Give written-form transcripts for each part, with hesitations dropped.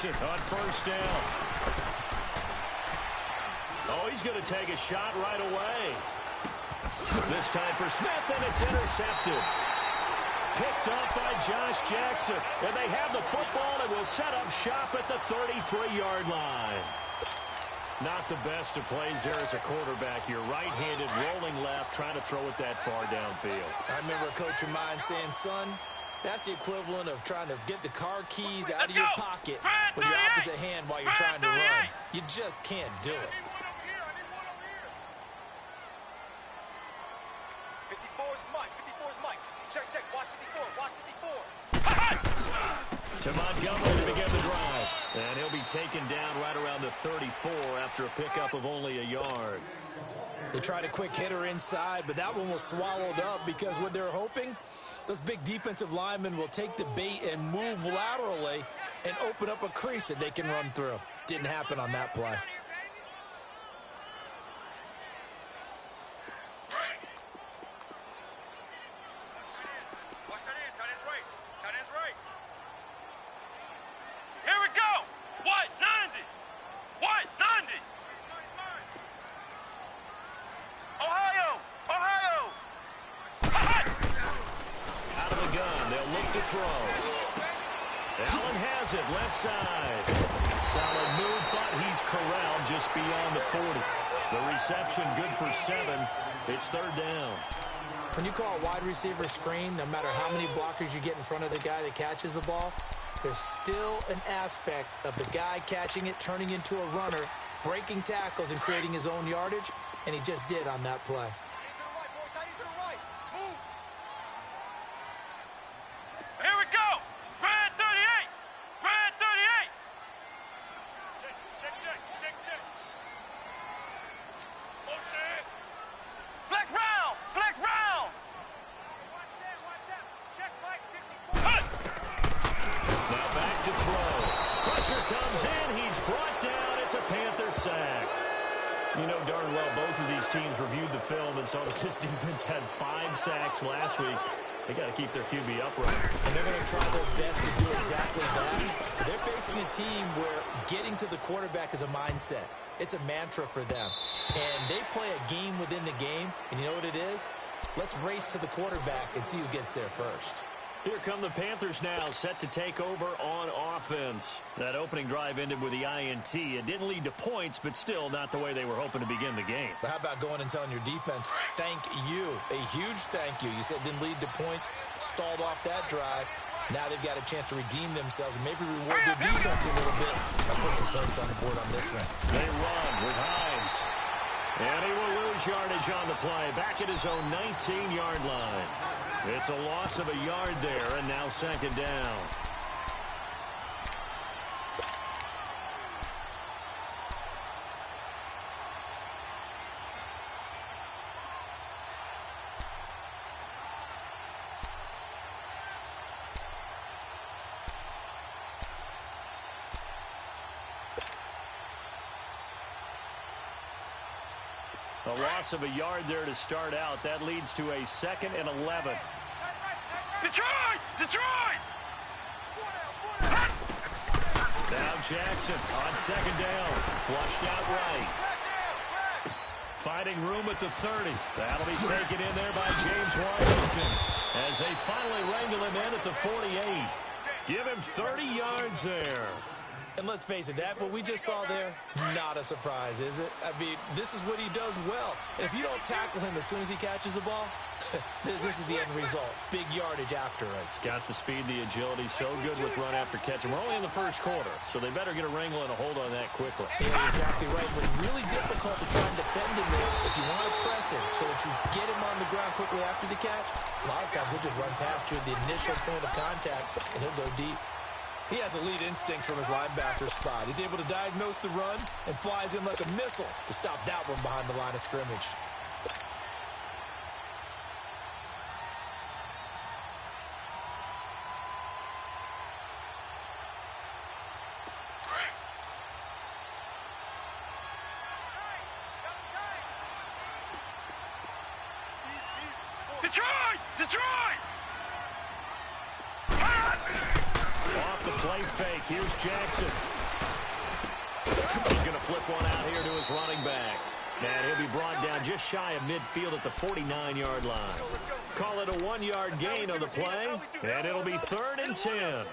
Jackson on first down. Oh, he's going to take a shot right away. This time for Smith, and it's intercepted. Picked up by Josh Jackson. And they have the football and will set up shop at the 33-yard line. Not the best of plays there as a quarterback. You're right-handed, rolling left, trying to throw it that far downfield. I remember a coach of mine saying, son, that's the equivalent of trying to get the car keys out of your pocket with your opposite hand while you're trying to run. You just can't do it. 54's Mike. 54's Mike. Check. Watch 54. Watch 54. To Montgomery to begin the drive. And he'll be taken down right around the 34 after a pickup of only a yard. They tried a quick hitter inside, but that one was swallowed up because what they're hoping, those big defensive linemen will take the bait and move laterally and open up a crease that they can run through. Didn't happen on that play. Allen has it, left side. Solid move, but he's corralled just beyond the 40. The reception good for 7. It's third down. When you call a wide receiver screen, no matter how many blockers you get in front of the guy that catches the ball, there's still an aspect of the guy catching it, turning into a runner, breaking tackles and creating his own yardage, and he just did on that play. You know darn well both of these teams reviewed the film and saw that this defense had 5 sacks last week. They got to keep their QB upright. And they're going to try their best to do exactly that. They're facing a team where getting to the quarterback is a mindset. It's a mantra for them. And they play a game within the game. And you know what it is? Let's race to the quarterback and see who gets there first. Here come the Panthers now, set to take over on offense. That opening drive ended with the INT. It didn't lead to points, but still not the way they were hoping to begin the game. But how about going and telling your defense, thank you, a huge thank you. You said it didn't lead to points, stalled off that drive. Now they've got a chance to redeem themselves and maybe reward their defense a little bit by putting some points on the board on this one. They run with Hines. And he will lose yardage on the play, back at his own 19-yard line. It's a loss of a yard there, and now second down. A loss of a yard there to start out. That leads to a 2nd and 11. Detroit! Detroit! Now Jackson on second down. Flushed out right. Finding room at the 30. That'll be taken in there by James Washington as they finally wrangle him in at the 48. Give him 30 yards there. And let's face it, that what we just saw there, not a surprise, is it? I mean, this is what he does well. And if you don't tackle him as soon as he catches the ball, this is the end result. Big yardage after it. Got the speed, the agility, so good with run after catch. And we're only in the first quarter, so they better get a wrangle and a hold on that quickly. Yeah, you're exactly right. What's really difficult to try and defend him is if you want to press him so that you get him on the ground quickly after the catch, a lot of times he'll just run past you at the initial point of contact, and he'll go deep. He has elite instincts from his linebacker spot. He's able to diagnose the run and flies in like a missile to stop that one behind the line of scrimmage. Detroit! Detroit! Off the play fake. Here's Jackson. He's going to flip one out here to his running back. And he'll be brought down just shy of midfield at the 49-yard line. Call it a 1-yard gain on the play, and it'll be 3rd and 10.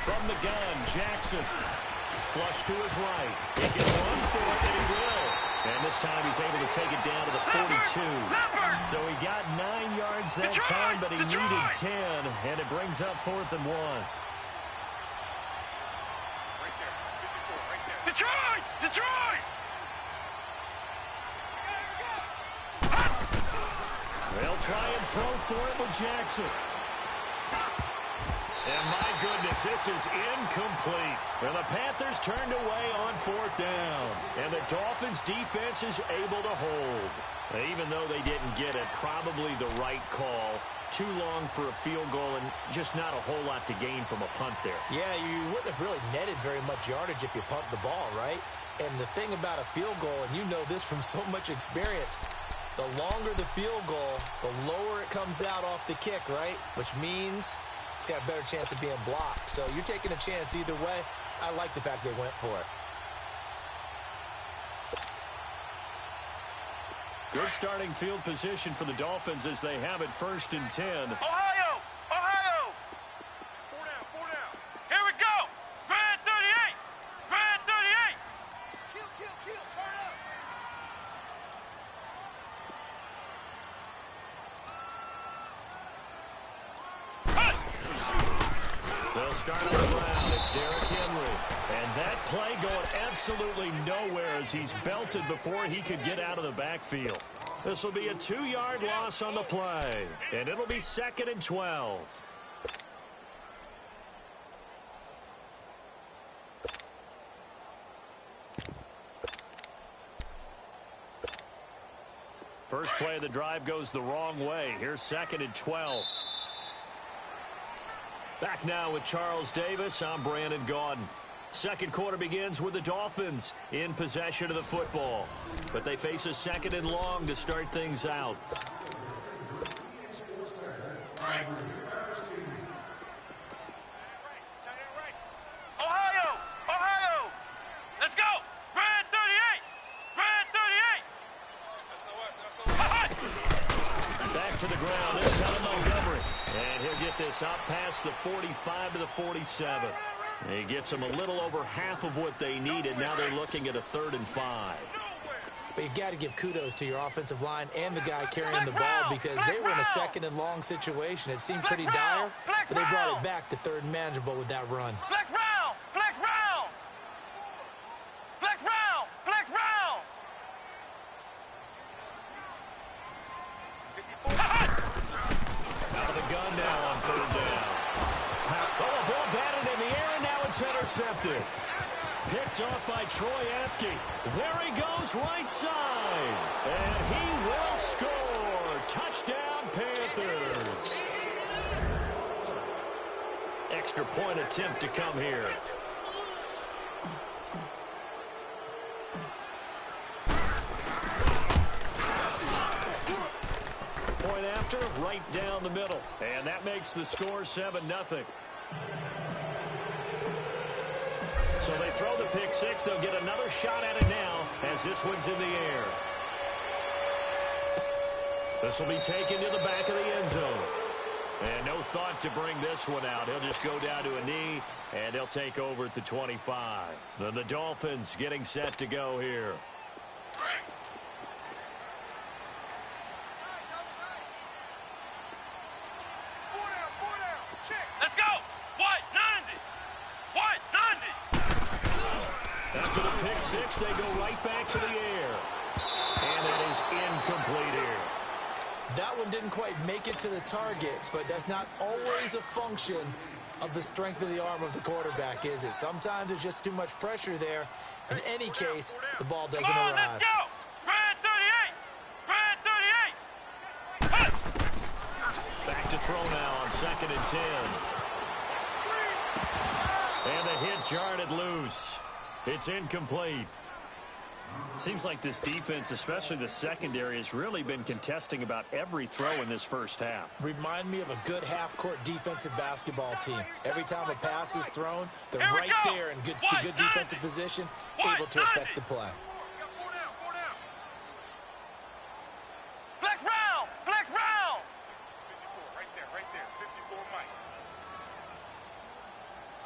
From the gun, Jackson. Flush to his right. He can run for it, and he will. And this time he's able to take it down to the 42. So he got 9 yards that time, but he needed 10. And it brings up 4th and 1. Detroit! Detroit! They'll try and throw for it with Jackson. And my goodness, this is incomplete. And the Panthers turned away on 4th down. And the Dolphins' defense is able to hold. Even though they didn't get it, probably the right call. Too long for a field goal and just not a whole lot to gain from a punt there. Yeah, you wouldn't have really netted very much yardage if you pumped the ball, right? And the thing about a field goal, and you know this from so much experience, the longer the field goal, the lower it comes out off the kick, right? Which means it's got a better chance of being blocked. So you're taking a chance either way. I like the fact they went for it. Good starting field position for the Dolphins as they have it 1st and 10. Ohio! Ohio! 4 down, 4 down. Here we go! Red 38! Red 38! Kill, turn up. They'll start on the ground. It's Derrick Henry. And that play going absolutely nowhere as he's belted before he could get out of the backfield. This will be a 2-yard loss on the play. And it'll be 2nd and 12. First play of the drive goes the wrong way. Here's 2nd and 12. Back now with Charles Davis. I'm Brandon Gaudin. Second quarter begins with the Dolphins in possession of the football. But they face a 2nd and long to start things out. Ohio! Ohio! Let's go! Red 38! Red 38! Back to the ground. This time Montgomery. And he'll get this out past the 45 to the 47. He gets them a little over half of what they needed. Now they're looking at a 3rd and 5. But you've got to give kudos to your offensive line and the guy carrying the ball because they were in a 2nd and long situation. It seemed pretty dire, but they brought it back to 3rd and manageable with that run. Flex round! Flex round! Flex round! Flex round! Out of the gun now on 3rd down. Oh, ball batted in the air, and now it's intercepted. Picked off by Troy Apke. There he goes right side. And he will score. Touchdown, Panthers. Extra point attempt to come here. Point after, right down the middle. And that makes the score 7-0. So they throw the pick six. They'll get another shot at it now as this one's in the air. This will be taken to the back of the end zone. And no thought to bring this one out. He'll just go down to a knee, and they'll take over at the 25. Then the Dolphins getting set to go here. Let's go! White 90! White 90! After the pick six, they go right back to the air. And that is incomplete here. That one didn't quite make it to the target, but that's not always a function of the strength of the arm of the quarterback, is it? Sometimes there's just too much pressure there. In any case, the ball doesn't Come on, arrive. let's go! Grand 38! Grand 38! Back to throw now on 2nd and 10. And the hit jarred it loose. It's incomplete. Seems like this defense, especially the secondary, has really been contesting about every throw in this first half. Remind me of a good half-court defensive basketball team. Every time a pass is thrown, they're Here we right go. there in good What? defensive position, What? able to affect the play. Four down. Flex round! Flex round! 54, right there. 54, Mike.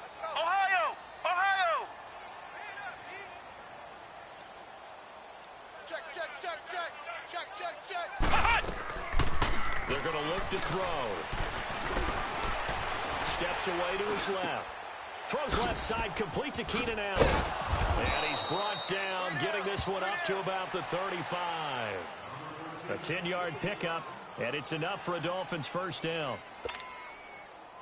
Let's go. Ohio! Ohio! Check. They're going to look to throw. Steps away to his left. Throws left side, complete to Keenan Allen. And he's brought down, getting this one up to about the 35. A 10-yard pickup, and it's enough for a Dolphins first down.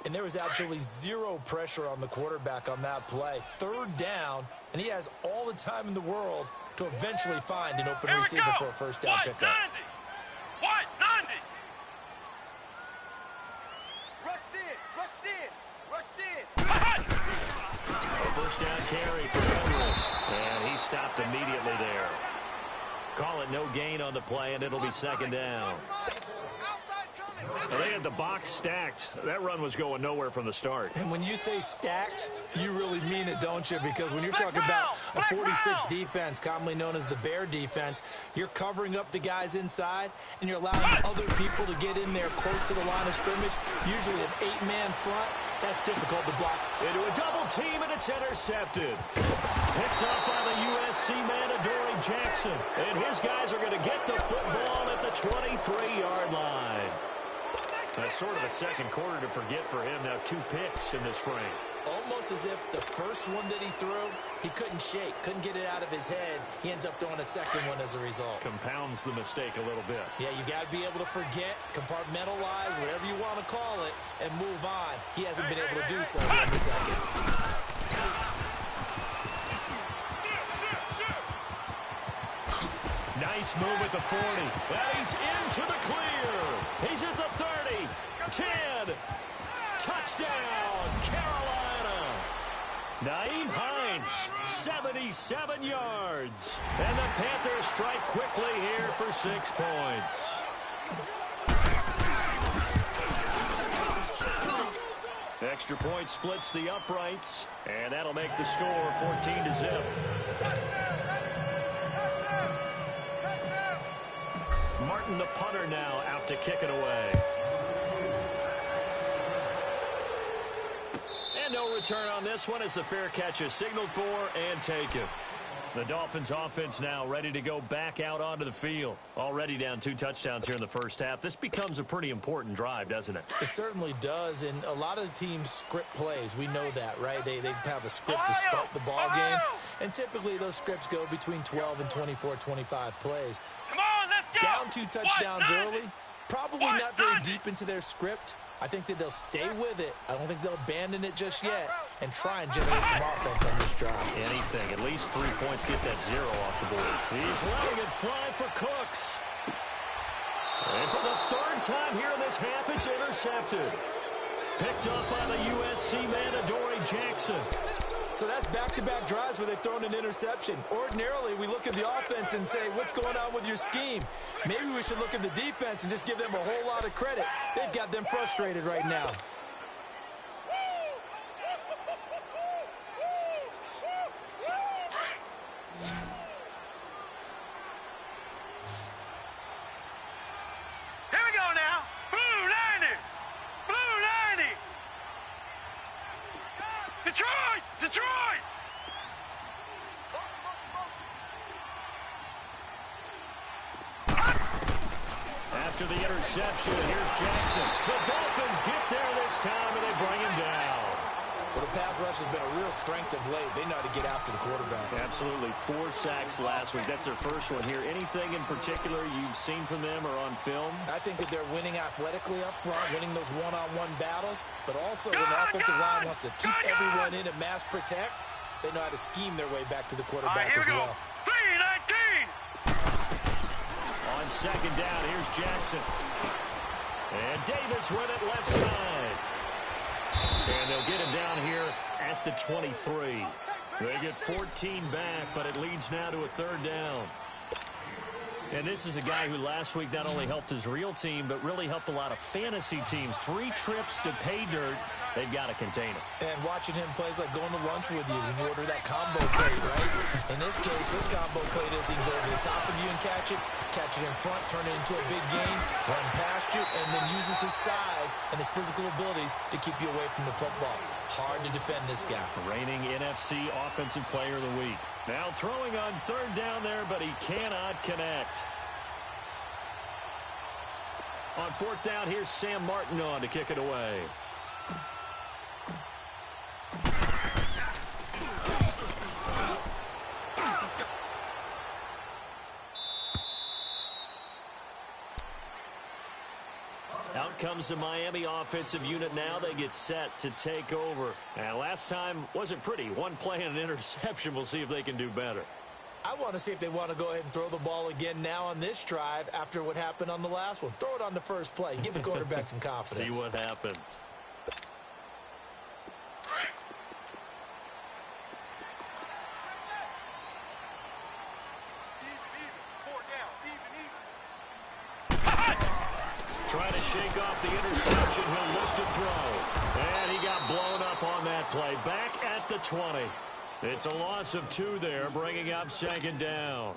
And there was absolutely zero pressure on the quarterback on that play. 3rd down, and he has all the time in the world to eventually find an open Here we receiver go. for a first down White pickup. 90! White 90! Rush in. A first down carry for Henry. And he stopped immediately there. Call it no gain on the play, and it'll be 2nd down. They had the box stacked. That run was going nowhere from the start. And when you say stacked, you really mean it, don't you? Because when you're talking about a 46 defense, commonly known as the Bear defense, you're covering up the guys inside, and you're allowing other people to get in there close to the line of scrimmage, usually an 8-man front. That's difficult to block. Into a double team, and it's intercepted. Picked up by the USC man, Adoree Jackson. And his guys are going to get the football at the 23-yard line. That's sort of a second quarter to forget for him. Now 2 picks in this frame. Almost as if the first one that he threw, he couldn't shake, couldn't get it out of his head. He ends up throwing a second one as a result. Compounds the mistake a little bit. Yeah, you got to be able to forget, compartmentalize, whatever you want to call it, and move on. He hasn't been able to do so in the second. Nice move at the 40. And he's into the clear. He's at the 30. 10. Touchdown, Carolina. Nyheim Hines, 77 yards. And the Panthers strike quickly here for 6 points. Extra point splits the uprights, and that'll make the score 14-0. Martin, the punter, now out to kick it away. And no return on this one as the fair catch is signaled for and taken. The Dolphins offense now ready to go back out onto the field. Already down 2 touchdowns here in the first half. This becomes a pretty important drive, doesn't it? It certainly does, and a lot of the teams script plays. We know that, right? They have a script to start the ball game, and typically those scripts go between 12 and 24, 25 plays. Come on, let's go! Down 2 touchdowns early, probably White not very 90. deep into their script. I think that they'll stay with it. I don't think they'll abandon it just yet and try and generate some offense on this drive. Anything. At least 3 points, get that 0 off the board. He's letting it fly for Cooks. And for the 3rd time here in this half, it's intercepted. Picked up by the USC man, Adoree Jackson. So that's back-to-back drives where they've thrown an interception. Ordinarily, we look at the offense and say, what's going on with your scheme? Maybe we should look at the defense and just give them a whole lot of credit. They've got them frustrated right now. Here we go now. Blue 90. Blue 90. Detroit! Detroit! After the interception, here's Jackson. The Dolphins get there this time, and they bring him down. Well, the pass rush has been a real strength of late. They know how to get after the quarterback. Absolutely. 4 sacks last week. That's their first one here. Anything in particular you've seen from them or on film? I think that they're winning athletically up front, winning those one-on-one battles, but also when the offensive line wants to keep everyone in and mass protect, they know how to scheme their way back to the quarterback as well. 3-19. On second down, here's Jackson. And Davis with it left side. And they'll get him down here at the 23. They get 14 back, but it leads now to a 3rd down. And this is a guy who last week not only helped his real team, but really helped a lot of fantasy teams. 3 trips to pay dirt. They've got to contain him. And watching him play is like going to lunch with you when you order that combo plate, right? In this case, his combo plate is he can go over the top of you and catch it in front, turn it into a big gain, run past you, and then uses his size and his physical abilities to keep you away from the football. Hard to defend this guy. Reigning NFC Offensive Player of the Week. Now throwing on 3rd down there, but he cannot connect. On 4th down, here's Sam Martin on to kick it away. Out comes the Miami offensive unit now. They get set to take over. And last time wasn't pretty. 1 play and an interception. We'll see if they can do better. I want to see if they want to go ahead and throw the ball again now on this drive after what happened on the last one. Throw it on the first play. Give the quarterback some confidence. See what happens. Trying to shake off the interception. He'll look to throw. And he got blown up on that play. Back at the 20. It's a loss of 2 there, bringing up 2nd down.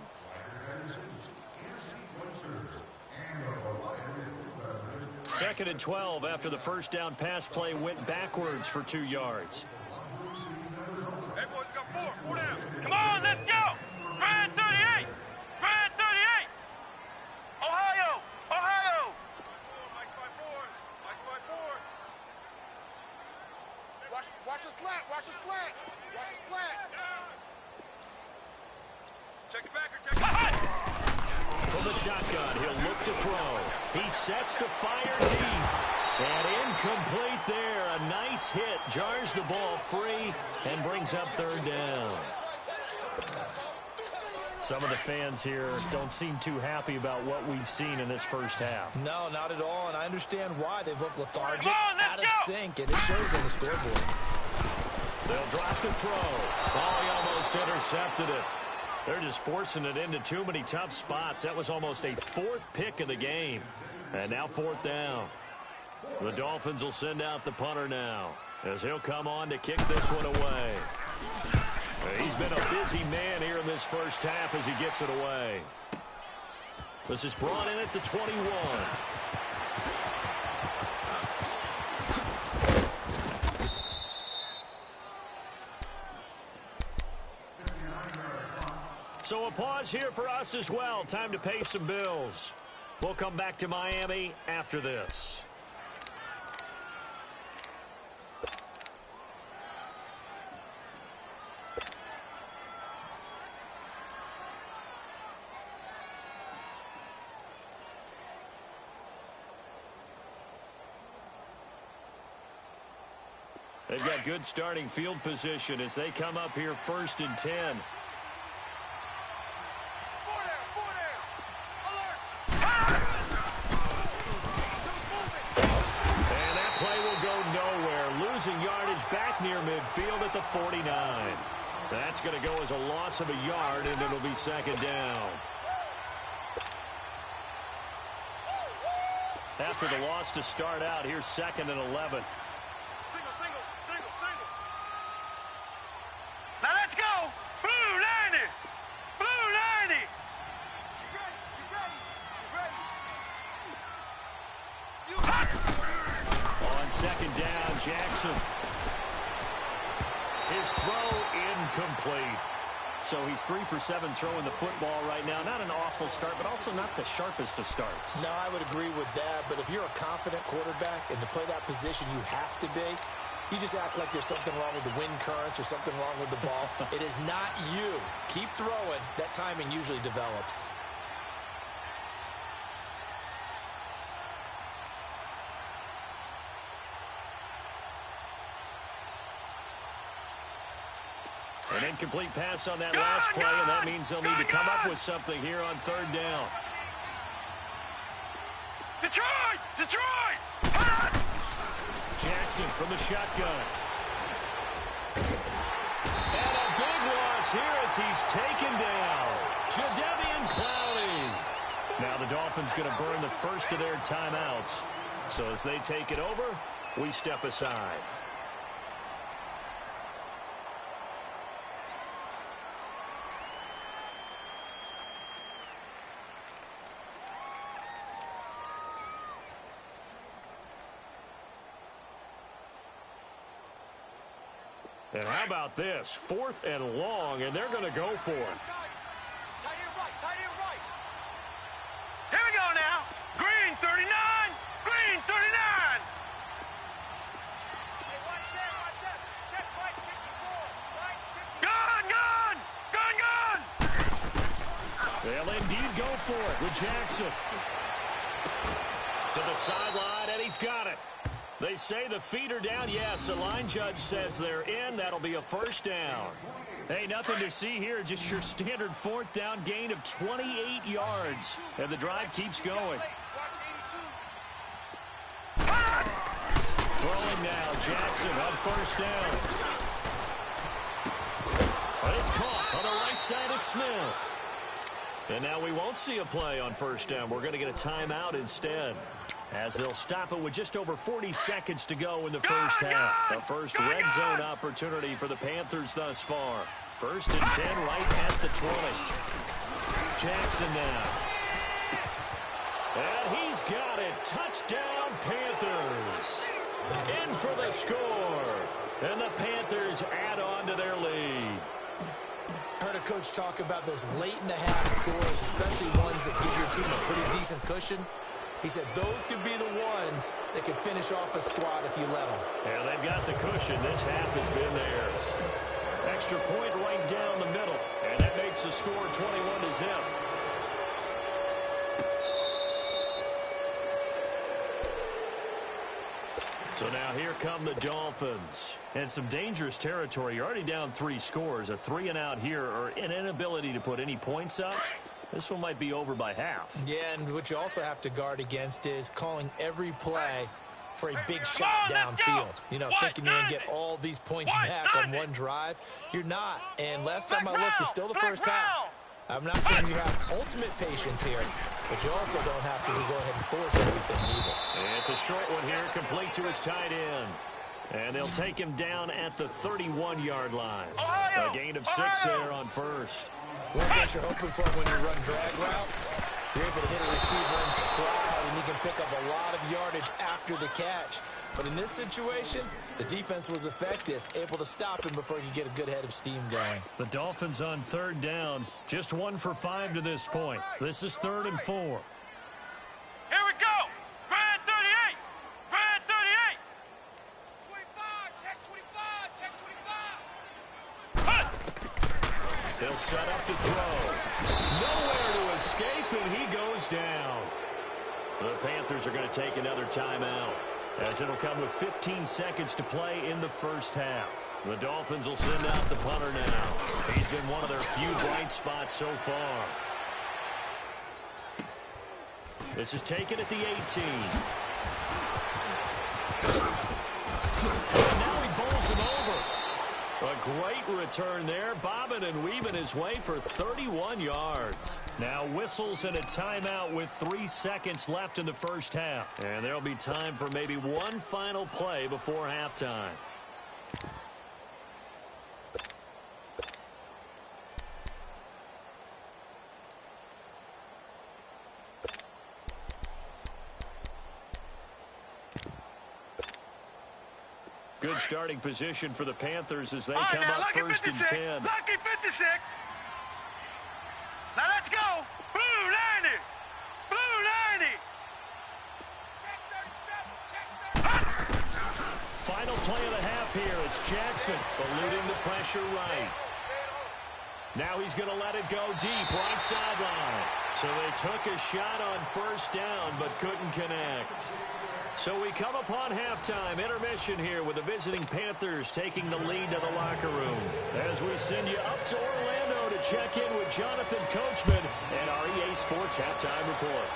Second and 12 after the first down pass play went backwards for 2 yards. Hey, boys, we got 4 down. Come on, let's go. Red 38. Red 38. Ohio. Ohio. Mike 5-4. Mike 5-4. Watch the slant. Watch the slant. Watch the slant. Check the backer. Check the backer. From the shotgun, he'll look to throw. He sets to fire deep. And incomplete there. A nice hit. Jars the ball free and brings up 3rd down. Some of the fans here don't seem too happy about what we've seen in this first half. No, not at all, and I understand why. They've looked lethargic, Come on, let's out of go. sync, and it shows on the scoreboard. They'll drop the throw. Oh, he almost intercepted it. They're just forcing it into too many tough spots. That was almost a 4th pick of the game. And now 4th down. The Dolphins will send out the punter now, as he'll come on to kick this one away. He's been a busy man here in this first half as he gets it away. This is brought in at the 21. So a pause here for us as well. Time to pay some bills. We'll come back to Miami after this. They've got good starting field position as they come up here 1st and 10. 4 down. Alert. And that play will go nowhere. Losing yardage back near midfield at the 49. That's going to go as a loss of a yard, and it'll be 2nd down. After the loss to start out, here's 2nd and 11. Single. Now let's go. Blue 90. Blue 90. You ready. On 2nd down, Jackson. His throw incomplete. So he's 3 for 7 throwing the football right now. Not an awful start, but also not the sharpest of starts. No, I would agree with that. But if you're a confident quarterback and to play that position you have to be, You just act like there's something wrong with the wind currents or something wrong with the ball. It is not you. Keep throwing. That timing usually develops. An incomplete pass on that last play, and that means they'll need to come up with something here on third down. Detroit! Detroit! Jackson from the shotgun. And a big loss here as he's taken down. Jadeveon Clowney. Now the Dolphins going to burn the first of their timeouts. So as they take it over, we step aside. And how about this? 4th and long, and they're going to go for it. Tight end right, tight end right. Here we go now. Green 39. Green 39. Hey, watch that. Check right, 54. Right, 54. Gun! They'll indeed go for it with Jackson. To the sideline, and he's got it. They say the feet are down. Yes, the line judge says they're in. That'll be a first down. Hey, nothing to see here. Just your standard 4th down gain of 28 yards. And the drive keeps going. Throwing now, Jackson on first down. But it's caught on the right side of Smith. And now we won't see a play on first down. We're going to get a timeout instead, as they'll stop it with just over 40 seconds to go in the first half. The first red zone opportunity for the Panthers thus far. 1st and 10 right at the 20. Jackson now. And he's got it. Touchdown, Panthers. In for the score. And the Panthers add on to their lead. I heard a coach talk about those late-in-the-half scores, especially ones that give your team a pretty decent cushion. He said those could be the ones that could finish off a squad if you let them. Yeah, they've got the cushion. This half has been theirs. Extra point right down the middle, and that makes the score 21-0. So now here come the Dolphins. And some dangerous territory. You're already down 3 scores. A 3-and-out here, or an inability to put any points up. This one might be over by half. Yeah, and what you also have to guard against is calling every play for a big shot downfield. You know, thinking you're going to get all these points back on one drive. You're not. And last time I looked, it's still the first half. I'm not saying you have ultimate patience here, but you also don't have to go ahead and force everything either. And it's a short one here, complete to his tight end. And they'll take him down at the 31-yard line. A gain of 6 there on first. One thing you're hoping for when you run drag routes, you're able to hit a receiver in stride, and he can pick up a lot of yardage after the catch. But in this situation, the defense was effective, able to stop him before he could get a good head of steam going. The Dolphins on 3rd down, just 1 for 5 to this point. This is 3rd and 4. Here we go. Grand 38. Grand 38. 25, check 25, check 25. They'll set up to throw. Nowhere to escape, and he goes down. The Panthers are going to take another timeout, as it'll come with 15 seconds to play in the first half. The Dolphins will send out the punter now. He's been one of their few bright spots so far. This is taken at the 18. And now he bowls him over. A great return there, bobbing and weaving his way for 31 yards. Now whistles and a timeout with 3 seconds left in the first half. And there'll be time for maybe one final play before halftime. Good starting position for the Panthers as they come up 1st and 10. Lucky 56. Now let's go. Blue 90. Blue 90. Check 37, check 37. Final play of the half here. It's Jackson eluding the pressure right. Now he's going to let it go deep, right sideline. So they took a shot on first down, but couldn't connect. So we come upon halftime, intermission here with the visiting Panthers taking the lead to the locker room. As we send you up to Orlando to check in with Jonathan Coachman and our EA Sports Halftime Report.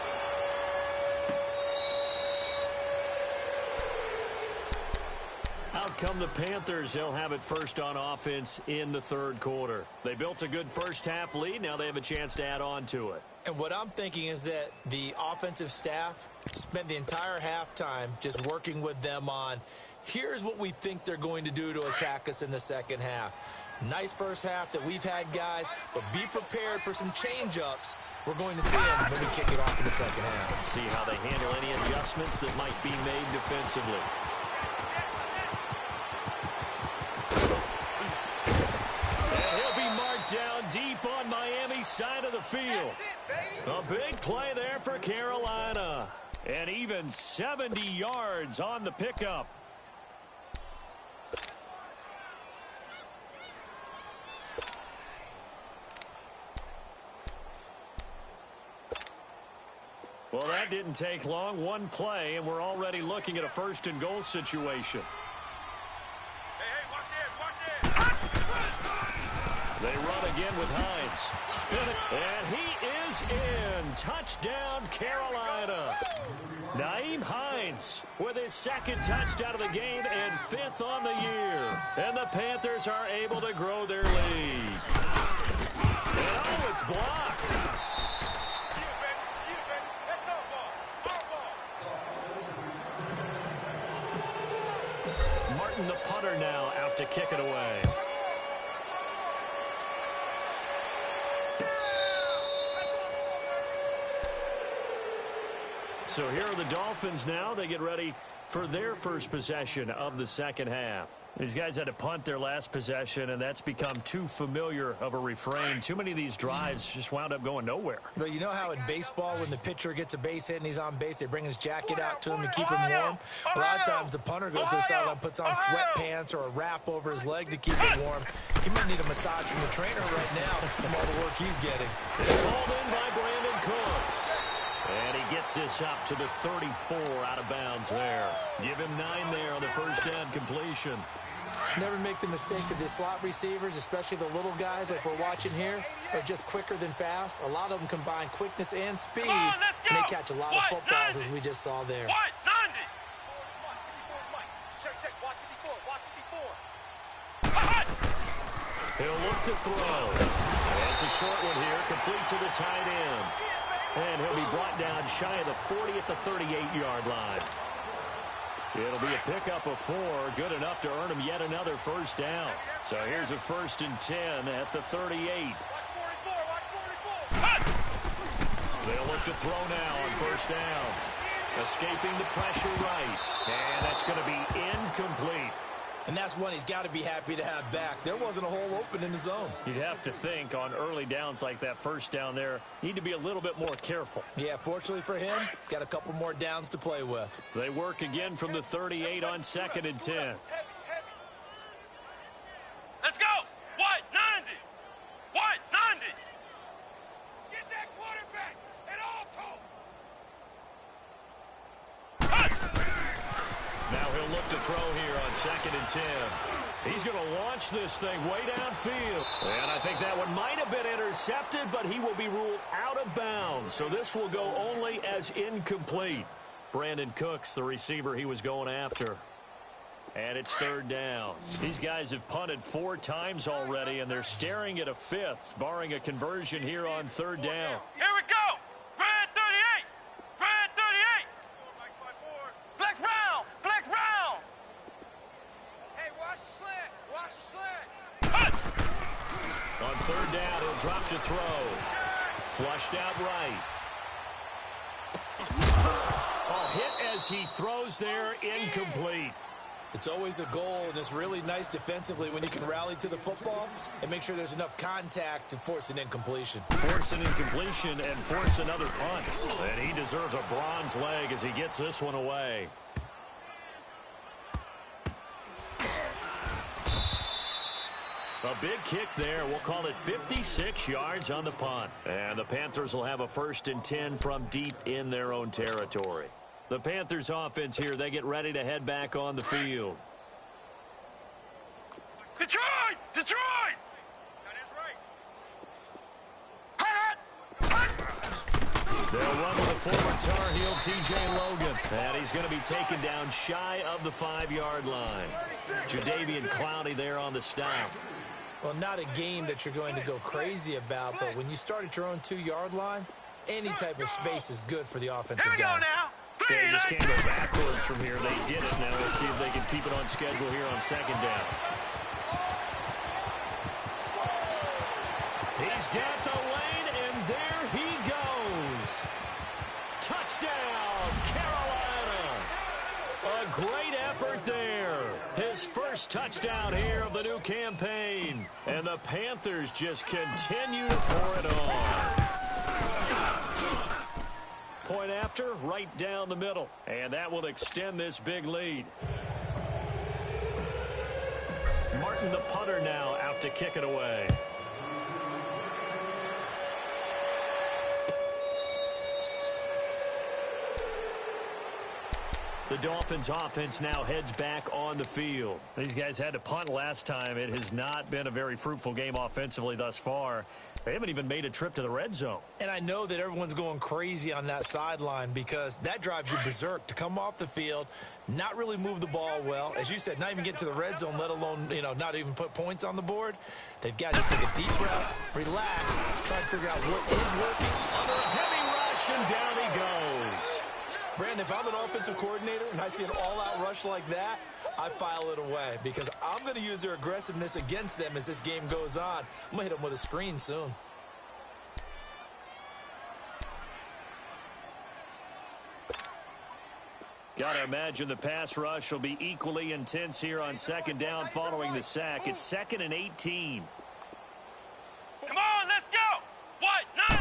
Out come the Panthers. They'll have it first on offense in the third quarter. They built a good first half lead. Now they have a chance to add on to it. And what I'm thinking is that the offensive staff spent the entire halftime just working with them on, here's what we think they're going to do to attack us in the second half. Nice first half that we've had, guys, but be prepared for some change-ups. We're going to see them when we kick it off in the second half. See how they handle any adjustments that might be made defensively. Down deep on Miami's side of the field. A big play there for Carolina. And even 70 yards on the pickup. Well, that didn't take long. One play, and we're already looking at a first and goal situation. They run again with Hines. Spin it, and he is in. Touchdown, Carolina. Nyheim Hines with his second touchdown of the game and fifth on the year. And the Panthers are able to grow their lead. And oh, it's blocked. Martin, the punter, now out to kick it away. So here are the Dolphins now. They get ready for their first possession of the second half. These guys had to punt their last possession, and that's become too familiar of a refrain. Too many of these drives just wound up going nowhere. Well, you know how in baseball when the pitcher gets a base hit and he's on base, they bring his jacket out to him to keep him warm? A lot of times the punter goes to the sideline, puts on sweatpants or a wrap over his leg to keep him warm. He might need a massage from the trainer right now from all the work he's getting. It's hauled in by Brandon Cooks. And he gets this up to the 34 out of bounds there. Give him 9 there on the first down completion. Never make the mistake of the slot receivers, especially the little guys like we're watching here, are just quicker than fast. A lot of them combine quickness and speed, and they catch a lot of footballs, as we just saw there. He'll look to throw. It's a short one here, complete to the tight end. And he'll be brought down shy of the 40 at the 38-yard line. It'll be a pickup of 4, good enough to earn him yet another first down. So here's a 1st and 10 at the 38. They'll look to throw now on first down. Escaping the pressure right. And that's going to be incomplete. And that's one he's got to be happy to have back. There wasn't a hole open in the zone. You'd have to think on early downs like that first down there, need to be a little bit more careful. Yeah, fortunately for him, got a couple more downs to play with. They work again from the 38 on 2nd and 10. Let's go! White 90! White 90! Get that quarterback at all costs! Now he'll look to throw here on 2nd and 10. He's going to launch this thing way downfield. And I think that one might have been intercepted, but he will be ruled out of bounds. So this will go only as incomplete. Brandon Cooks, the receiver he was going after. And it's 3rd down. These guys have punted 4 times already, and they're staring at a 5th, barring a conversion here on 3rd down. Here we go! Red 38! Red 38! Flex round! Flex round! Hey, watch the slant! Watch the slant! On 3rd down, he'll drop to throw. Flushed out right. Oh, hit as he throws there, incomplete. It's always a goal, and it's really nice defensively when you can rally to the football and make sure there's enough contact to force an incompletion. Force an incompletion and force another punt. And he deserves a bronze leg as he gets this one away. A big kick there. We'll call it 56 yards on the punt. And the Panthers will have a 1st and 10 from deep in their own territory. The Panthers offense here, they get ready to head back on the field. Detroit! Detroit! They'll run with the former Tar Heel T.J. Logan. And he's going to be taken down shy of the 5-yard line. Jadeveon Clowney there on the stop. Well, not a game that you're going to go crazy about, but when you start at your own 2-yard line, any type of space is good for the offensive guys. They just can't go backwards from here. They ditch now. We'll see if they can keep it on schedule here on 2nd down. He's got the lane, and there he goes. Touchdown, Carolina. A great effort there. His first touchdown here of the new campaign. And the Panthers just continue to pour it on. Point after, right down the middle. And that will extend this big lead. Martin, the punter, now out to kick it away. The Dolphins offense now heads back on the field. These guys had to punt last time. It has not been a very fruitful game offensively thus far. They haven't even made a trip to the red zone. And I know that everyone's going crazy on that sideline because that drives you berserk to come off the field, not really move the ball well. As you said, not even get to the red zone, let alone, not even put points on the board. They've got to just take a deep breath, relax, try to figure out what is working. Under a heavy rush, and down he goes. Brandon, if I'm an offensive coordinator and I see an all-out rush like that, I file it away because I'm going to use their aggressiveness against them as this game goes on. I'm going to hit them with a screen soon. Got to imagine the pass rush will be equally intense here on 2nd down following the sack. It's 2nd and 18. Come on, let's go! What? 9!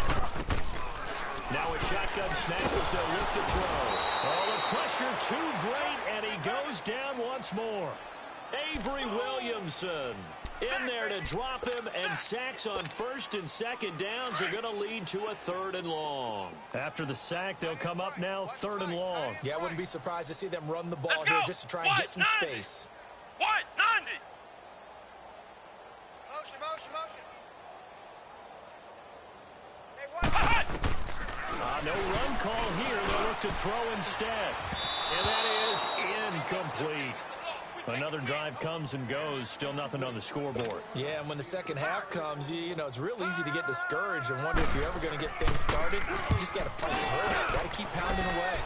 Now a shotgun snap as they'll look to throw. Oh, the pressure too great, and he goes down once more. Avery Williamson in there to drop him, and sacks on 1st and 2nd downs are going to lead to a 3rd and long. After the sack, they'll come up now 3rd and long. Yeah, I wouldn't be surprised to see them run the ball here just to try and get some space. What? 90! Motion, motion, motion. Hey, what? No run call here. They'll look to throw instead. And that is incomplete. Another drive comes and goes. Still nothing on the scoreboard. Yeah, and when the second half comes, it's real easy to get discouraged and wonder if you're ever going to get things started. You just got to fight through it. Got to keep pounding away.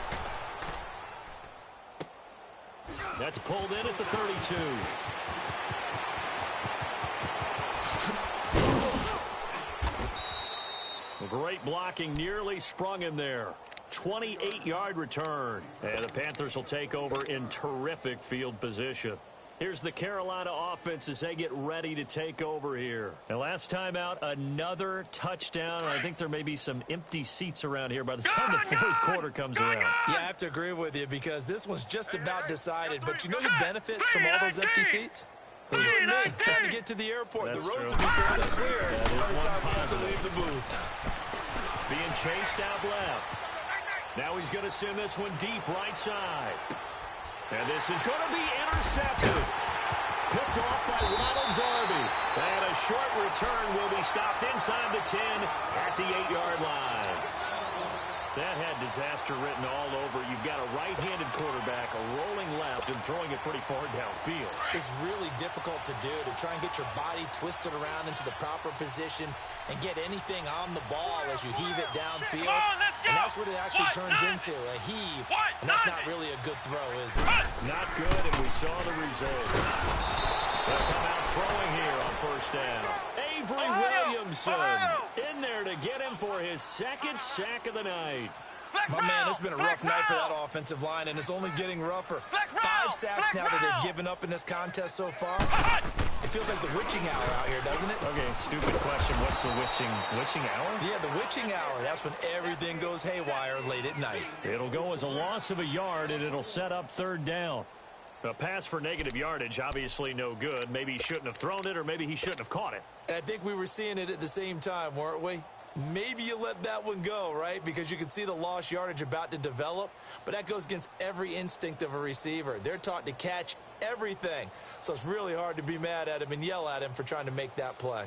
That's pulled in at the 32. Great blocking, nearly sprung him there. 28-yard return. And the Panthers will take over in terrific field position. Here's the Carolina offense as they get ready to take over here. And last time out, another touchdown. I think there may be some empty seats around here by the time the 4th quarter comes around. Yeah, I have to agree with you because this one's just about decided. But you know the benefits from all those empty seats? Trying to get to the airport. That's the roads true. will be fairly clear every time he has to positive. leave the booth. Being chased out left. Now he's going to send this one deep right side. And this is going to be intercepted. Picked off by Ronald Darby. And a short return will be stopped inside the 10 at the 8-yard line. That had disaster written all over. You've got a right-handed quarterback, a rolling left, and throwing it pretty far downfield. It's really difficult to do, to try and get your body twisted around into the proper position and get anything on the ball as you heave it downfield. And that's what it actually turns into, a heave. And that's not really a good throw, is it? Not good, and we saw the result. They'll come out throwing here on 1st down. Avery Williamson in there to get him for his 2nd sack of the night. My man, it's been a rough night for that offensive line, and it's only getting rougher. 5 sacks now that they've given up in this contest so far. It feels like the witching hour out here, doesn't it? Okay, stupid question. What's the witching hour? Yeah, the witching hour. That's when everything goes haywire late at night. It'll go as a loss of a yard, and it'll set up 3rd down. A pass for negative yardage, obviously no good. Maybe he shouldn't have thrown it, or maybe he shouldn't have caught it. And I think we were seeing it at the same time, weren't we? Maybe you let that one go, right? Because you can see the lost yardage about to develop. But that goes against every instinct of a receiver. They're taught to catch everything. So it's really hard to be mad at him and yell at him for trying to make that play.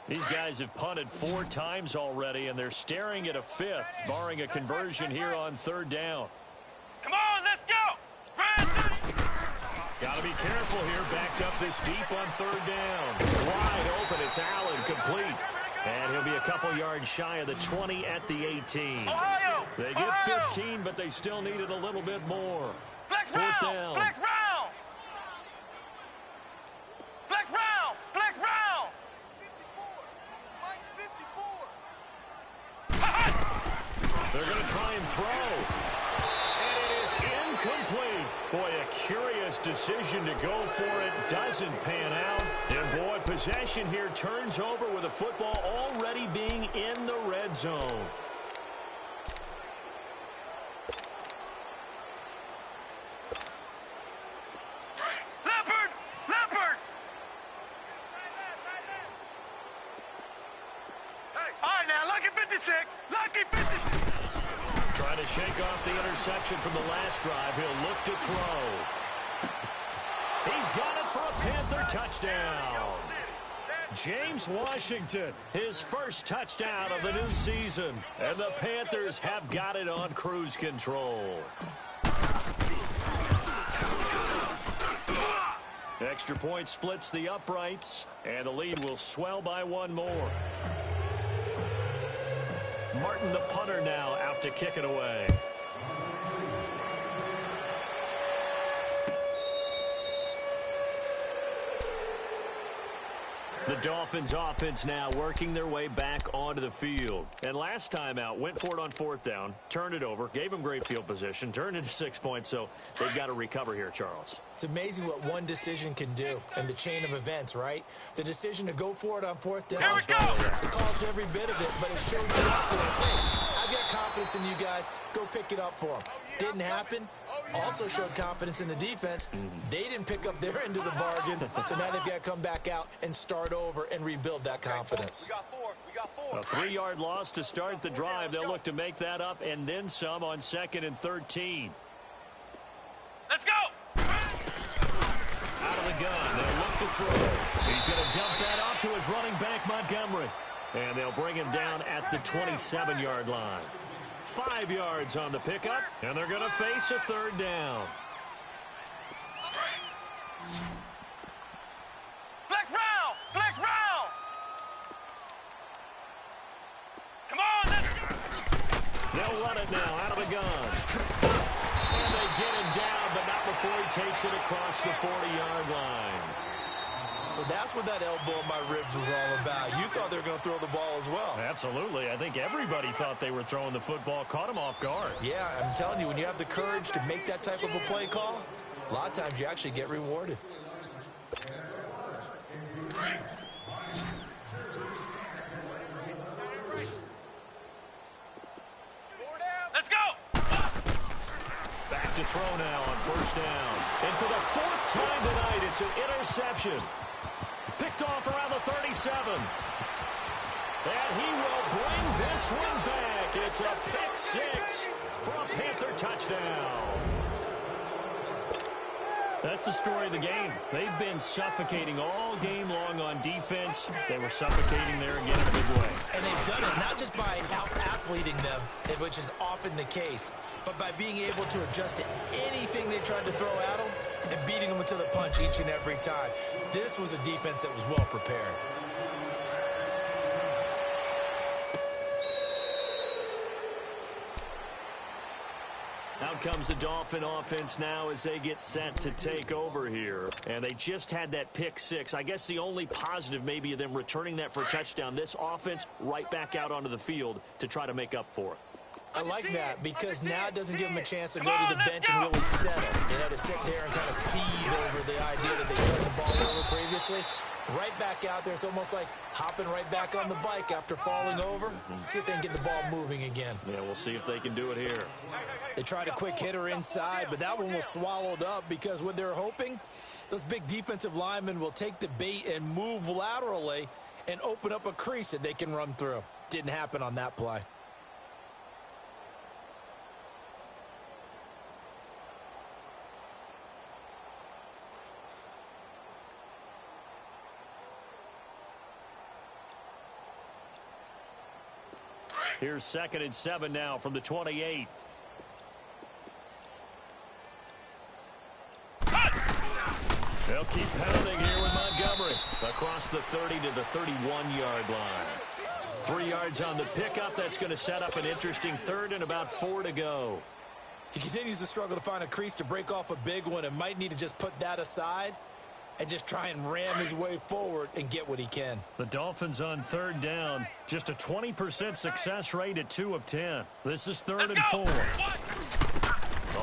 These guys have punted 4 times already, and they're staring at a 5th, barring a conversion here on 3rd down. Come on, let's go! Got to be careful here, backed up this deep on 3rd down. Wide open, it's Allen, complete. And he'll be a couple yards shy of the 20 at the 18. Ohio! They get 15, but they still needed a little bit more. Flex 4th round! down. Flex round! Flex round! Flex round! 54. Mike 54. They're going to try and throw. And it is incomplete. Boy, a curious decision to go for it. Doesn't pan out. And boy, possession here turns over with the football already being in the red zone. Leopard! Leopard! All right, now, lucky 56. Lucky 56. Trying to shake off the interception from the last drive. He'll look to throw. He's got it for a Panther touchdown. James Washington, his first touchdown of the new season. And the Panthers have got it on cruise control. Extra point splits the uprights, and the lead will swell by 1 more. Martin, the punter, now out to kick it away. The Dolphins offense now working their way back onto the field. And last time out, went for it on 4th down, turned it over, gave them great field position, turned into 6 points, so they've got to recover here, Charles. It's amazing what one decision can do in the chain of events, right? The decision to go for it on 4th down. Here we go! It caused every bit of it, but it showed confidence. Hey, I've got confidence in you guys. Go pick it up for them. Didn't happen. Also showed confidence in the defense. They didn't pick up their end of the bargain, so now they've got to come back out and start over and rebuild that confidence. We got 4. A 3-yard loss to start the drive. They'll look to make that up and then some on 2nd and 13. Let's go! Out of the gun, they'll look to throw. He's going to dump that off to his running back, Montgomery. And they'll bring him down at the 27-yard line. 5 yards on the pickup, and they're going to face a 3rd down. Flex round! Flex round! Come on, let's go! They'll run it now out of the gun. And they get him down, but not before he takes it across the 40-yard line. So that's what that elbow in my ribs was all about. You thought they were going to throw the ball as well. Absolutely. I think everybody thought they were throwing the football, caught him off guard. Yeah, I'm telling you, when you have the courage to make that type of a play call, a lot of times you actually get rewarded. Let's go! Back to throw now on 1st down. And for the 4th time tonight, it's an interception. Picked off around the 37. And he will bring this one back. It's a pick 6 for a Panther touchdown. That's the story of the game. They've been suffocating all game long on defense. They were suffocating there again in a big way. And they've done it not just by out-athleting them, which is often the case, but by being able to adjust to anything they tried to throw at them and beating them to the punch each and every time. This was a defense that was well prepared. Out comes the Dolphin offense now as they get set to take over here. And they just had that pick 6. I guess the only positive maybe of them returning that for a touchdown. This offense right back out onto the field to try to make up for it. I like that because now it doesn't give them a chance to go to the bench and really settle. You know, to sit there and kind of seethe over the idea that they turned the ball over previously. Right back out there. It's almost like hopping right back on the bike after falling over. See if they can get the ball moving again. Yeah, we'll see if they can do it here. They tried a quick hitter inside, but that one was swallowed up because what they're hoping, those big defensive linemen will take the bait and move laterally and open up a crease that they can run through. Didn't happen on that play. Here's 2nd and 7 now from the 28. They'll keep pounding here with Montgomery. Across the 30 to the 31-yard line. 3 yards on the pickup. That's going to set up an interesting 3rd and about 4 to go. He continues to struggle to find a crease to break off a big one and might need to just put that aside and just try and ram his way forward and get what he can. The Dolphins on 3rd down. Just a 20% success rate at 2 of 10. This is 3rd and 4.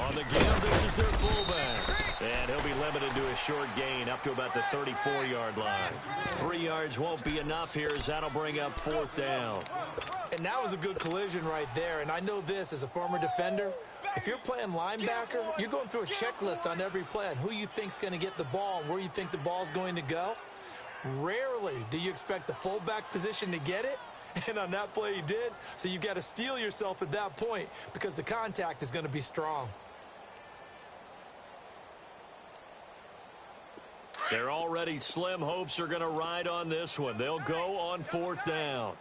On the give, this is their fullback. And he'll be limited to a short gain up to about the 34-yard line. 3 yards won't be enough here as that'll bring up 4th down. And that was a good collision right there. And I know this as a former defender. If you're playing linebacker, you're going through a checklist on every play on who you think's going to get the ball and where you think the ball's going to go. Rarely do you expect the fullback position to get it. And on that play he did. So you've got to steel yourself at that point because the contact is going to be strong. Their already slim hopes are going to ride on this one. They'll go on 4th down.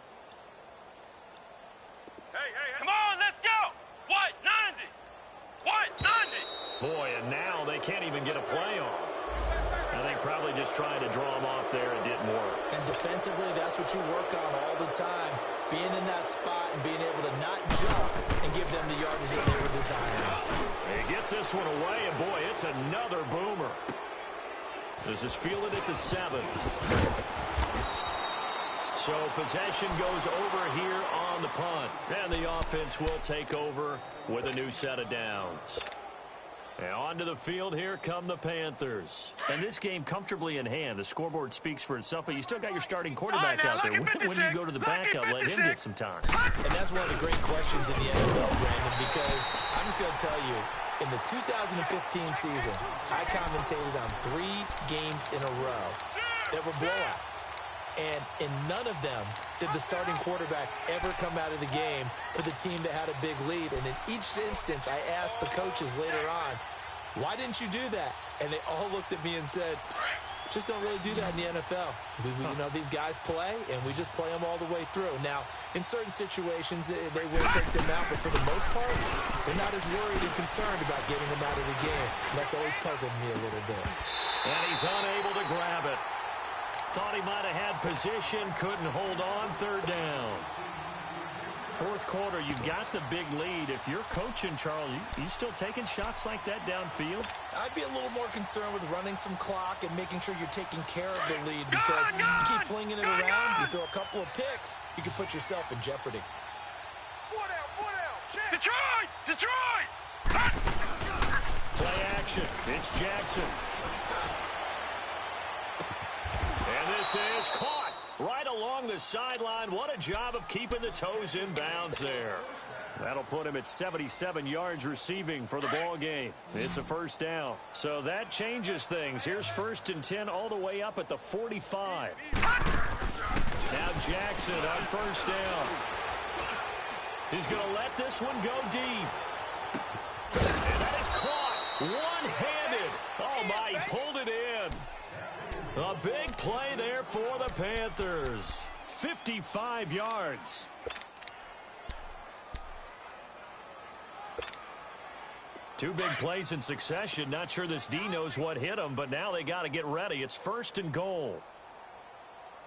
Come on, let's go! What, 90? What, 90? Boy, and now they can't even get a play off. I think probably just trying to draw them off there, it didn't work. And defensively, that's what you work on all the time. Being in that spot and being able to not jump and give them the yardage that they were desiring. He gets this one away, and boy, it's another boomer. This is fielded at the 7. So possession goes over here on the punt. And the offense will take over with a new set of downs. And onto the field, here come the Panthers. And this game comfortably in hand. The scoreboard speaks for itself, but you still got your starting quarterback out there. When do you go to the backup, let him get some time? And that's one of the great questions in the NFL, Brandon, because I'm just going to tell you, in the 2015 season, I commentated on 3 games in a row that were blowouts. And in none of them did the starting quarterback ever come out of the game for the team that had a big lead. And in each instance, I asked the coaches later on, why didn't you do that? And they all looked at me and said, just don't really do that in the NFL. You know, these guys play, and we just play them all the way through. Now, in certain situations, they will take them out, but for the most part, they're not as worried and concerned about getting them out of the game. And that's always puzzled me a little bit. And he's unable to grab it. Thought he might have had position, couldn't hold on. 3rd down. 4th quarter, you've got the big lead. If you're coaching, Charles, you still taking shots like that downfield? I'd be a little more concerned with running some clock and making sure you're taking care of the lead because you keep flinging it around, you throw a couple of picks, you can put yourself in jeopardy. 4 down, check. Detroit! Play action. It's Jackson. And this is caught right along the sideline. What a job of keeping the toes in bounds there. That'll put him at 77 yards receiving for the ball game. It's a 1st down. So that changes things. Here's 1st and 10 all the way up at the 45. Now Jackson on 1st down. He's going to let this one go deep. And that is caught one-handed. Oh, my, he pulled it in. A big play there for the Panthers. 55 yards. Two big plays in succession. Not sure this D knows what hit him, but now they got to get ready. It's 1st and goal.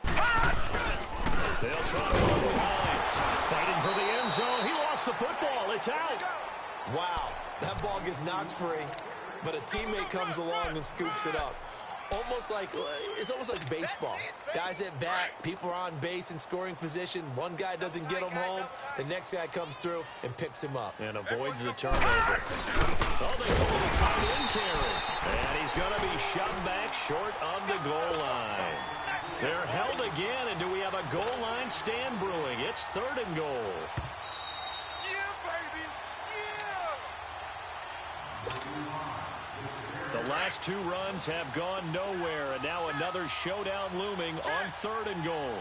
They'll try to run behind. Fighting for the end zone. He lost the football. It's out. Wow, that ball gets knocked free, but a teammate comes along and scoops it up. It's almost like baseball. Guys at bat, people are on base in scoring position. One guy doesn't get him home. The next guy comes through and picks him up. And avoids the turnover. Oh, they go with a tight end carry. And he's going to be shoved back short of the goal line. They're held again, and do we have a goal line stand brewing? It's 3rd and goal. Yeah, baby! Yeah! The last 2 runs have gone nowhere, and now another showdown looming on 3rd and goal.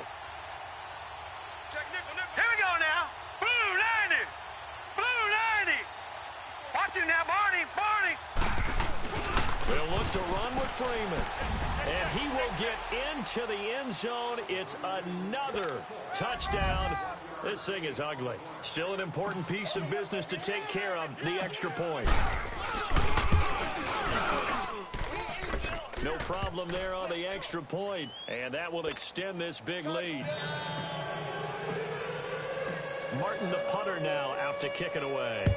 Check nickel, nickel. Here we go now. Blue 90. Blue 90. Watch him now, Barney. Barney. They'll look to run with Freeman. And he will get into the end zone. It's another touchdown. This thing is ugly. Still an important piece of business to take care of, the extra point. No problem there on the extra point, and that will extend this big lead. Martin, the punter, now out to kick it away.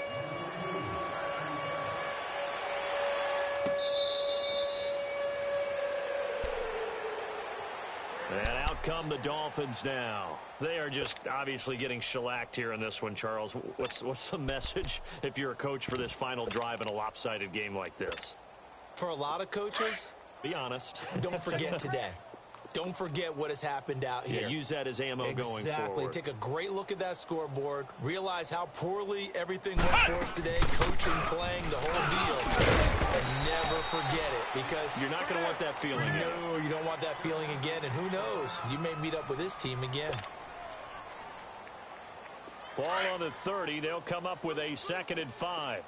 And out come the Dolphins now. They are just obviously getting shellacked here in this one, Charles. What's the message if you're a coach for this final drive in a lopsided game like this? For a lot of coaches, be honest. don't forget today. Don't forget what has happened out here. Yeah, use that as ammo going forward. Exactly. Take a great look at that scoreboard. Realize how poorly everything went for us today. Coaching, playing, the whole deal. And never forget it, because you're not going to want that feeling again. No, you don't want that feeling again. And who knows? You may meet up with this team again. Ball on the 30. They'll come up with a 2nd and 5.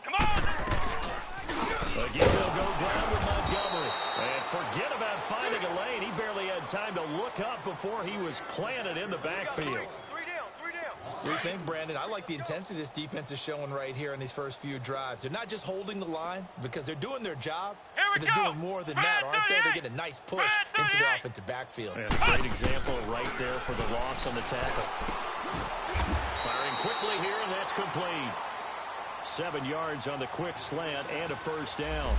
Come on. Again, they'll go ground with Montgomery. And forget about finding a lane. He barely had time to look up before he was planted in the backfield. 3 down, 3 down. What do you think, Brandon? I like the intensity this defense is showing right here in these first few drives. They're not just holding the line because they're doing their job, but they're doing more than that, aren't they? They get a nice push into the offensive backfield. And a great example right there for the loss on the tackle. Firing quickly here, and that's complete. 7 yards on the quick slant and a 1st down.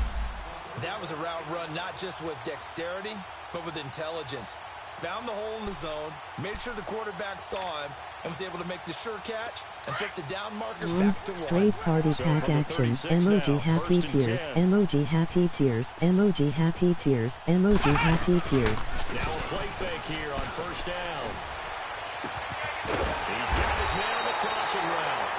That was a route run not just with dexterity, but with intelligence. Found the hole in the zone, made sure the quarterback saw him, and was able to make the sure catch and flip the down markers back to 1. Straight party pack action. Emoji happy tears. Emoji happy tears. Emoji happy tears. Emoji happy tears. Now a play fake here on 1st down. He's got his man on the crossing route.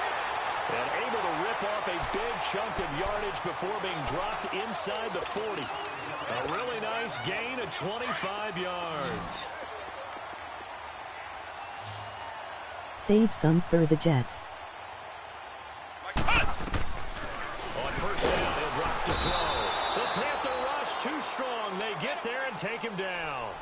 And able to rip off a big chunk of yardage before being dropped inside the 40. A really nice gain of 25 yards. Save some for the Jets. On 1st down, he'll drop to throw. The Panther rush too strong. They get there and take him down.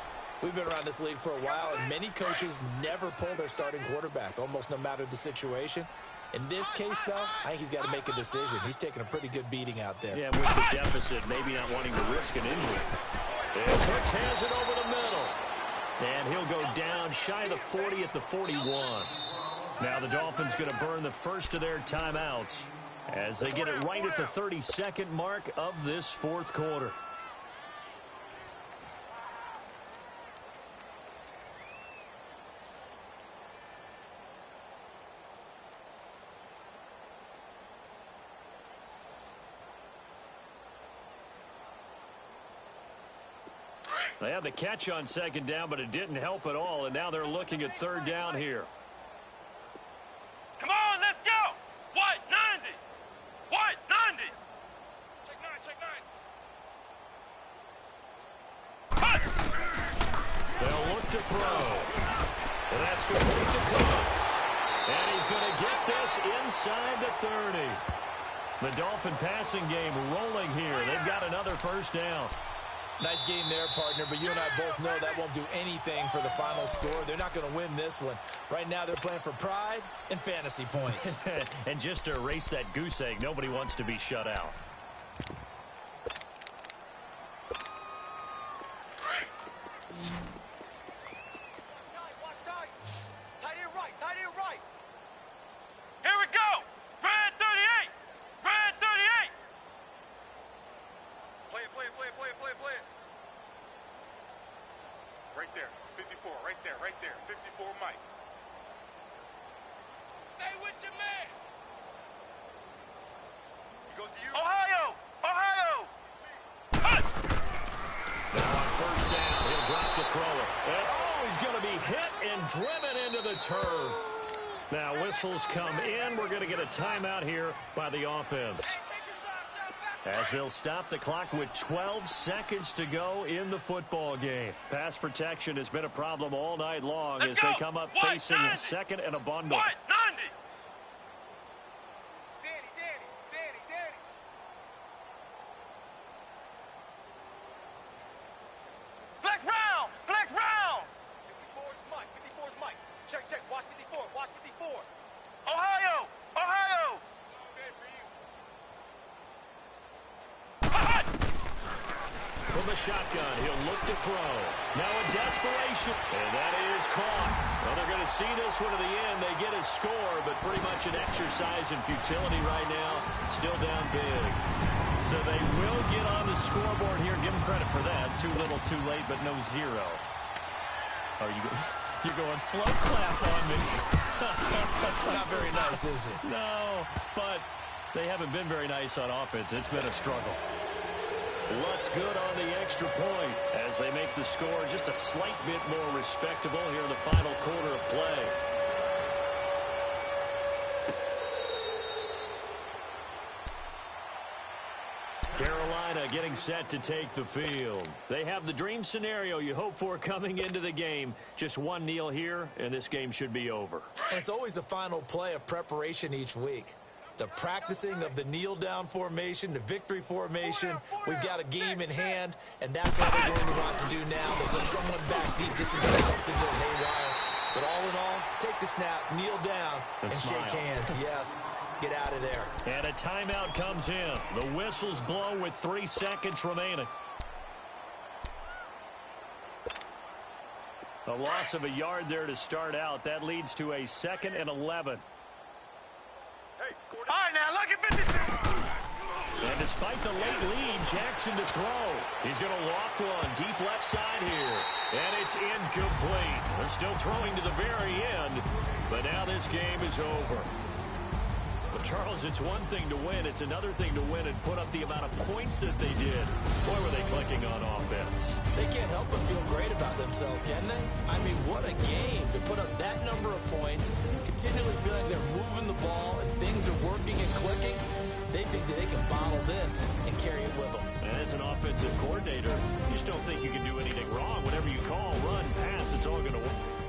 We've been around this league for a while, and many coaches never pull their starting quarterback, almost no matter the situation. In this case, though, I think he's got to make a decision. He's taking a pretty good beating out there. Yeah, with the deficit, maybe not wanting to risk an injury. And Hicks has it over the middle. And he'll go down shy of the 40 at the 41. Now the Dolphins going to burn the first of their timeouts as they get it right at the 32nd mark of this 4th quarter. They had the catch on 2nd down, but it didn't help at all, and now they're looking at 3rd down here. Come on, let's go. What? 90. What? 90. Check 9, check 9. They'll look to throw. And that's complete to Cooks. And he's going to get this inside the 30. The Dolphin passing game rolling here. They've got another 1st down. Nice game there, partner, but you and I both know that won't do anything for the final score. They're not going to win this one. Right now, they're playing for pride and fantasy points. And just to erase that goose egg, nobody wants to be shut out. Watch tight. Tight end right, tight end right. Here we go. Red 38. Red 38. Play it, play it, play it, play it, play it, play it. Right there, 54, right there, 54 Mike. Stay with your man. He goes to you. Ohio. Ohio. Cut. driven into the turf. Now whistles come in. We're going to get a timeout here by the offense, as they'll stop the clock with 12 seconds to go in the football game. Pass protection has been a problem all night long as they come up facing second and a bundle. Flex round! Flex round! 54's Mike. 54's Mike. Check, check. Watch 54. Watch 54. Ohio! Ohio! Okay for you. From the shotgun, he'll look to throw. Now in desperation, and that is caught. Well, they're going to see this one to the end. They get a score, but pretty much an exercise in futility right now. Still down big. So they will get on the scoreboard here. Give them credit for that. Too little, too late, but no zero. Oh, you're going slow clap on me. Not very nice, is it? No, but they haven't been very nice on offense. It's been a struggle. What's good on the extra point as they make the score just a slight bit more respectable here in the final quarter of play. Carolina getting set to take the field. They have the dream scenario you hope for coming into the game. Just one kneel here, and this game should be over. And it's always the final play of preparation each week. The practicing of the kneel-down formation, the victory formation. We've got a game in hand, and that's what they're going to want to do now. They put someone back deep just in case something goes haywire. But all in all, take the snap, kneel down, and shake hands. Yes, get out of there. And a timeout comes in. The whistles blow with 3 seconds remaining. A loss of a yard there to start out. That leads to a 2nd and 11. All right, now, look at 56. And despite the late lead, Jackson to throw. He's going to loft one deep left side here. And it's incomplete. They're still throwing to the very end. But now this game is over. But Charles, it's one thing to win. It's another thing to win and put up the amount of points that they did. Boy, were they clicking on offense. They can't help but feel great about themselves, can they? I mean, what a game to put up that number of points, continually feeling they're moving the ball and things are working and clicking. They think that they can bottle this and carry it with them. As an offensive coordinator, you just don't think you can do anything wrong. Whatever you call, run, pass, it's all going to work.